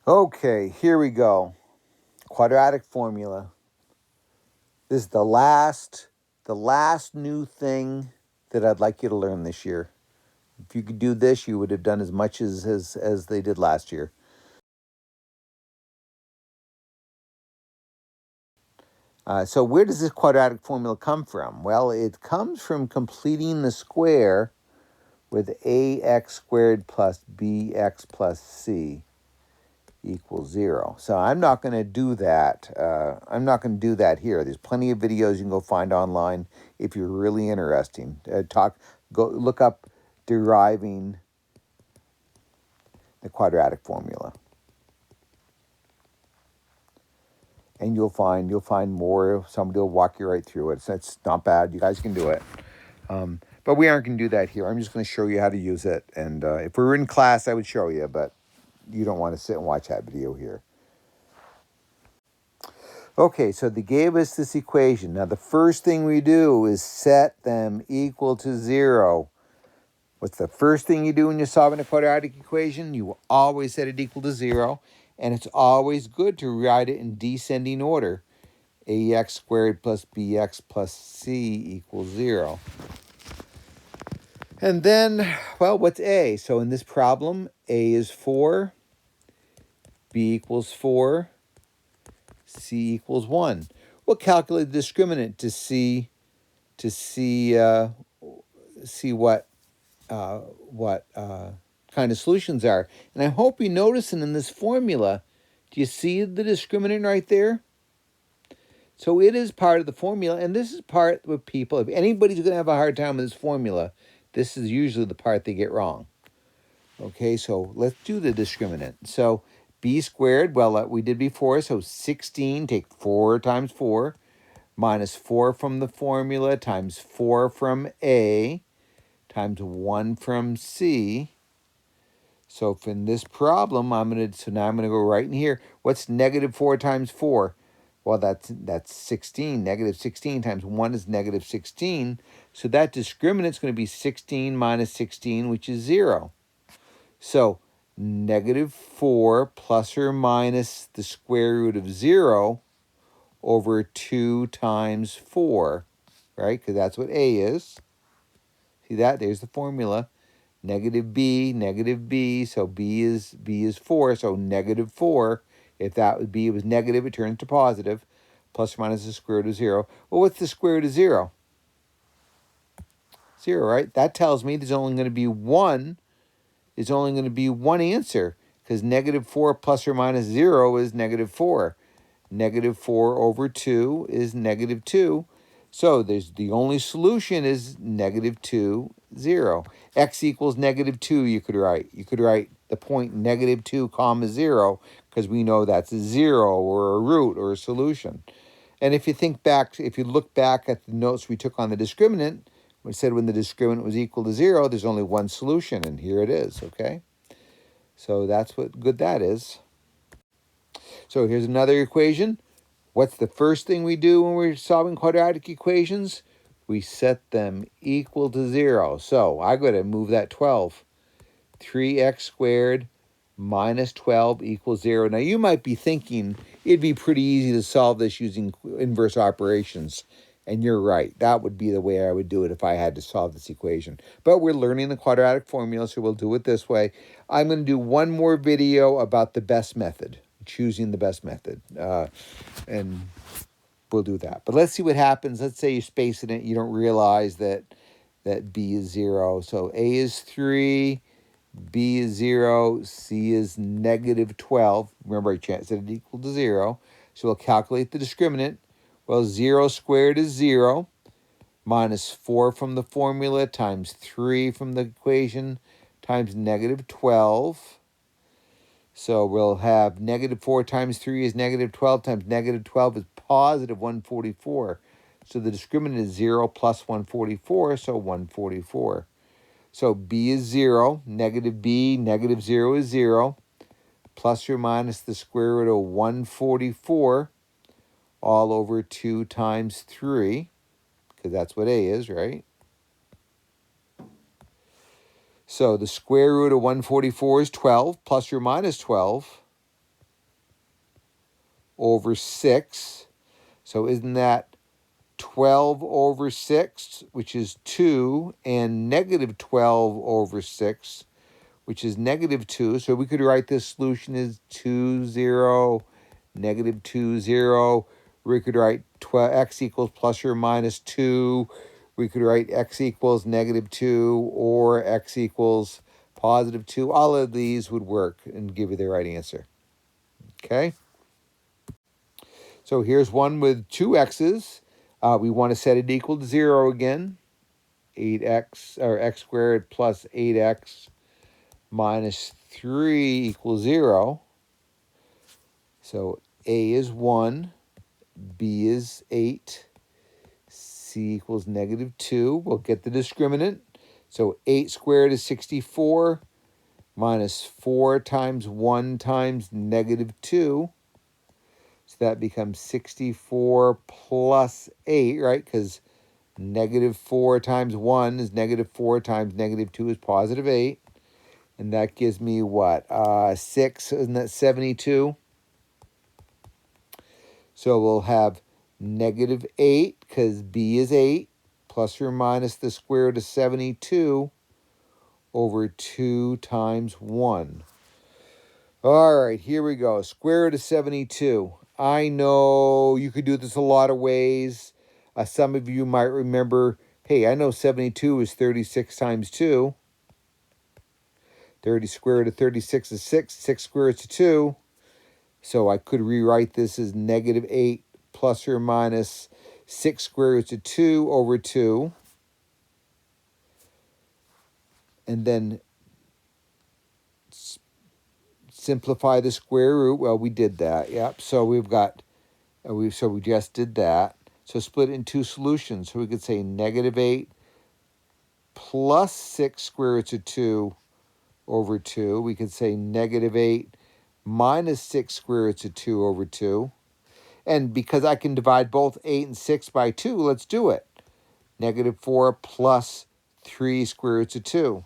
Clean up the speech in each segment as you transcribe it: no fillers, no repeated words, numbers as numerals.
Okay, here we go. Quadratic formula. This is the last new thing that I'd like you to learn this year. If you could do this, you would have done as much as they did last year. So where does this quadratic formula come from? Well, it comes from completing the square with ax squared plus bx plus c equals 0. So I'm not going to do that. I'm not going to do that here. There's plenty of videos you can go find online if you're really interested. Go look up deriving the quadratic formula, and you'll find more. Somebody will walk you right through it. So it's not bad. You guys can do it. But we aren't going to do that here. I'm just going to show you how to use it. And if we were in class, I would show you, but you don't want to sit and watch that video here. Okay, so they gave us this equation. Now, the first thing we do is set them equal to 0. What's the first thing you do when you're solving a quadratic equation? You always set it equal to 0, and it's always good to write it in descending order. Ax squared plus bx plus c equals 0. And then, well, what's a? So in this problem, a is 4, b equals 4, c equals 1. We'll calculate the discriminant to see what kind of solutions are. And I hope you're noticing in this formula, do you see the discriminant right there? So it is part of the formula, and this is part with people. If anybody's going to have a hard time with this formula, this is usually the part they get wrong. Okay, so let's do the discriminant. So b squared, well, we did before, so 16, take 4 times 4, minus 4 from the formula, times 4 from A, times 1 from C. So in this problem, now I'm going to go right in here. What's negative 4 times 4? Well, that's 16. Negative 16 times 1 is negative 16. So that discriminant is going to be 16 minus 16, which is 0. So negative 4 plus or minus the square root of 0 over 2 times 4, right? Because that's what A is. See that? There's the formula. Negative B, so B is 4, so negative 4. If that would be, it was negative, it turns to positive. Plus or minus the square root of 0. Well, what's the square root of 0? 0, right? That tells me there's only going to be one. There's only going to be one answer, because negative 4 plus or minus 0 is negative 4. Negative 4 over 2 is negative 2. So the only solution is negative 2, 0. X equals negative 2, you could write. You could write the point negative 2 comma 0, because we know that's a 0 or a root or a solution. And if you look back at the notes we took on the discriminant, we said when the discriminant was equal to 0, there's only one solution, and here it is, okay? So that's what good that is. So here's another equation. What's the first thing we do when we're solving quadratic equations? We set them equal to 0. So I got to move that 12. 3x squared minus 12 equals 0. Now you might be thinking it'd be pretty easy to solve this using inverse operations. And you're right. That would be the way I would do it if I had to solve this equation. But we're learning the quadratic formula, so we'll do it this way. I'm going to do one more video about the best method, choosing the best method. And we'll do that. But let's see what happens. Let's say you're spacing it. You don't realize that B is 0. So A is 3, B is 0, C is negative 12. Remember, I set it equal to 0. So we'll calculate the discriminant. Well, 0 squared is 0, minus 4 from the formula times 3 from the equation times negative 12. So we'll have negative 4 times 3 is negative 12 times negative 12 is positive 144. So the discriminant is 0 plus 144, so 144. So B is 0, negative B, negative 0 is 0, plus or minus the square root of 144 all over 2 times 3, because that's what A is, right? So the square root of 144 is 12, plus or minus 12. over 6. So isn't that 12 over 6, which is 2, and negative 12 over 6, which is negative 2. So we could write this solution as 2, 0, negative 2, 0. We could write x equals plus or minus 2. We could write x equals negative 2 or x equals positive 2. All of these would work and give you the right answer. Okay? So here's one with two x's. We want to set it equal to 0 again. 8x, or x squared plus 8x minus 3 equals 0. So a is 1, b is 8, c equals negative 2. We'll get the discriminant. So 8 squared is 64 minus 4 times 1 times negative 2. So that becomes 64 plus 8, right? Because negative 4 times 1 is negative 4 times negative 2 is positive 8. And that gives me what? 6, isn't that 72? So we'll have negative 8, because b is 8, plus or minus the square root of 72 over 2 times 1. All right, here we go. Square root of 72. I know you could do this a lot of ways. Some of you might remember, hey, I know 72 is 36 times 2. 30 square root of 36 is 6. 6 square root is 2. So I could rewrite this as negative 8 plus or minus 6 square roots of 2 over 2. And then simplify the square root. Well, we did that. Yep. So we've got, we just did that. So split it in two solutions. So we could say negative 8 plus 6 square roots of 2 over 2. We could say negative 8 minus 6 square roots of 2 over 2. And because I can divide both 8 and 6 by 2, let's do it. Negative 4 plus 3 square roots of 2.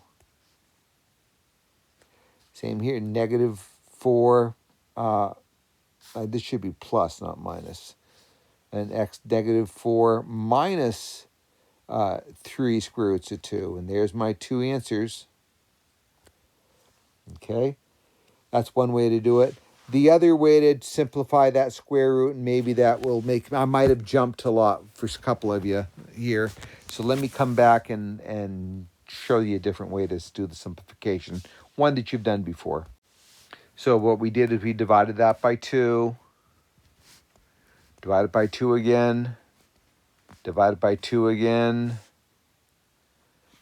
Same here, negative 4, this should be plus, not minus. And x negative 4 minus 3 square roots of 2. And there's my two answers. Okay, that's one way to do it. The other way to simplify that square root, and maybe that will make, I might have jumped a lot for a couple of you here. So let me come back and show you a different way to do the simplification, one that you've done before. So what we did is we divided that by 2, divided by 2 again, divided by 2 again,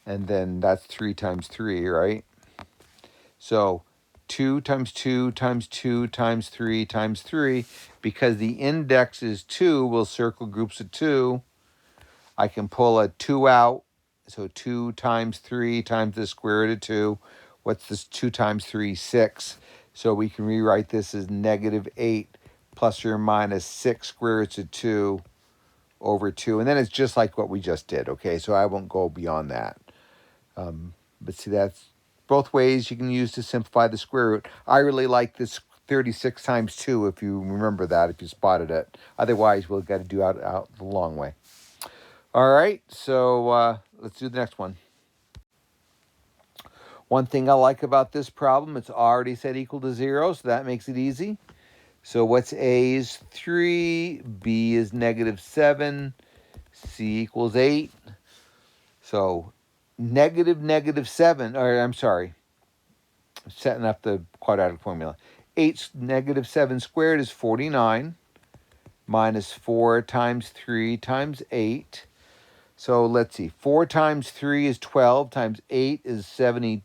and then that's 3 times 3, right? So 2 times 2 times 2 times 3 times 3. Because the index is 2, we'll circle groups of 2. I can pull a 2 out. So 2 times 3 times the square root of 2. What's this? 2 times 3? 6. So we can rewrite this as negative 8 plus or minus 6 square roots of 2 over 2. And then it's just like what we just did, okay? So I won't go beyond that. But see, that's both ways you can use to simplify the square root. I really like this 36 times 2, if you remember that, if you spotted it. Otherwise, we'll got to do out the long way. All right, so let's do the next one. One thing I like about this problem, it's already set equal to 0, so that makes it easy. So what's a is 3, b is negative 7, c equals 8. So negative 7, or I'm sorry, setting up the quadratic formula. 8 negative 7 squared is 49, minus 4 times 3 times 8. So let's see, 4 times 3 is 12, times 8 is 70.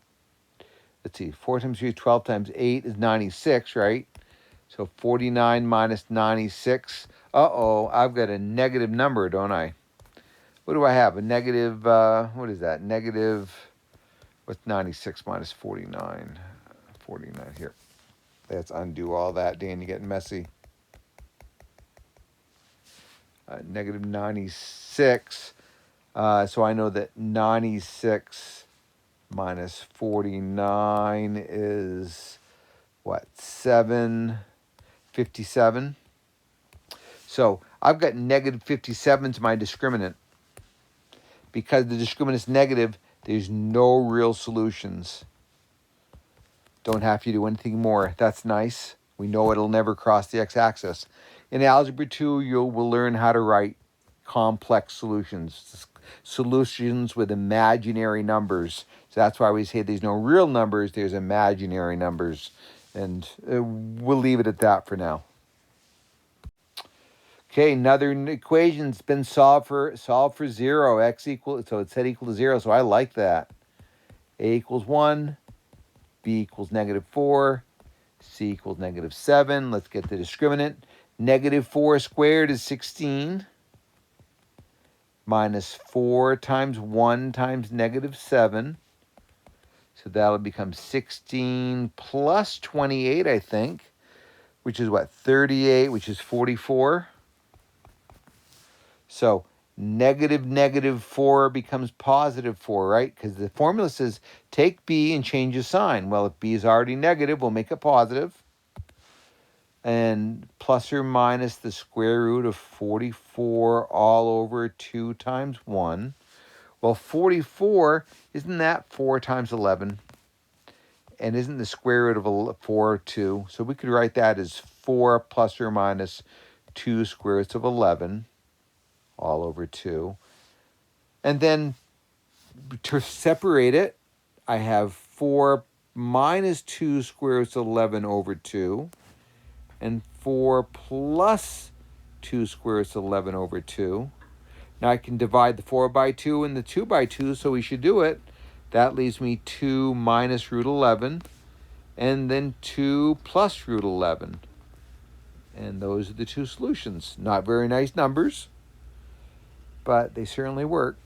Let's see, 4 times 3 is 12, times 8 is 96, right? So 49 minus 96. Uh-oh, I've got a negative number, don't I? What do I have? A negative, what is that? Negative, what's 96 minus 49? 49 here. Let's undo all that, Dan. You're getting messy. Negative 96. So I know that 96 minus 49 is, what, 757? So I've got negative 57 as my discriminant. Because the discriminant is negative, there's no real solutions. Don't have to do anything more. That's nice. We know it'll never cross the x-axis. In Algebra 2, you will learn how to write complex solutions. Solutions with imaginary numbers. So that's why we say there's no real numbers, there's imaginary numbers. And we'll leave it at that for now. Okay, another equation's been solved for 0. X equal, so it's set equal to 0, so I like that. A equals 1, B equals -4, C equals -7. Let's get the discriminant. -4 squared is 16. Minus 4 times 1 times -7. So that'll become 16 plus 28, I think, which is what, 38, which is 44. So -4 becomes +4, right? Because the formula says take B and change the sign. Well, if B is already negative, we'll make it positive. And plus or minus the square root of 44 all over 2 times 1. Well, 44, isn't that 4 times 11? And isn't the square root of 4 2? So we could write that as 4 plus or minus 2 square roots of 11 all over 2. And then to separate it, I have 4 minus 2 square roots of 11 over 2. And 4 plus 2 square roots of 11 over 2. Now I can divide the 4 by 2 and the 2 by 2, so we should do it. That leaves me 2 minus root 11, and then 2 plus root 11. And those are the two solutions. Not very nice numbers, but they certainly work.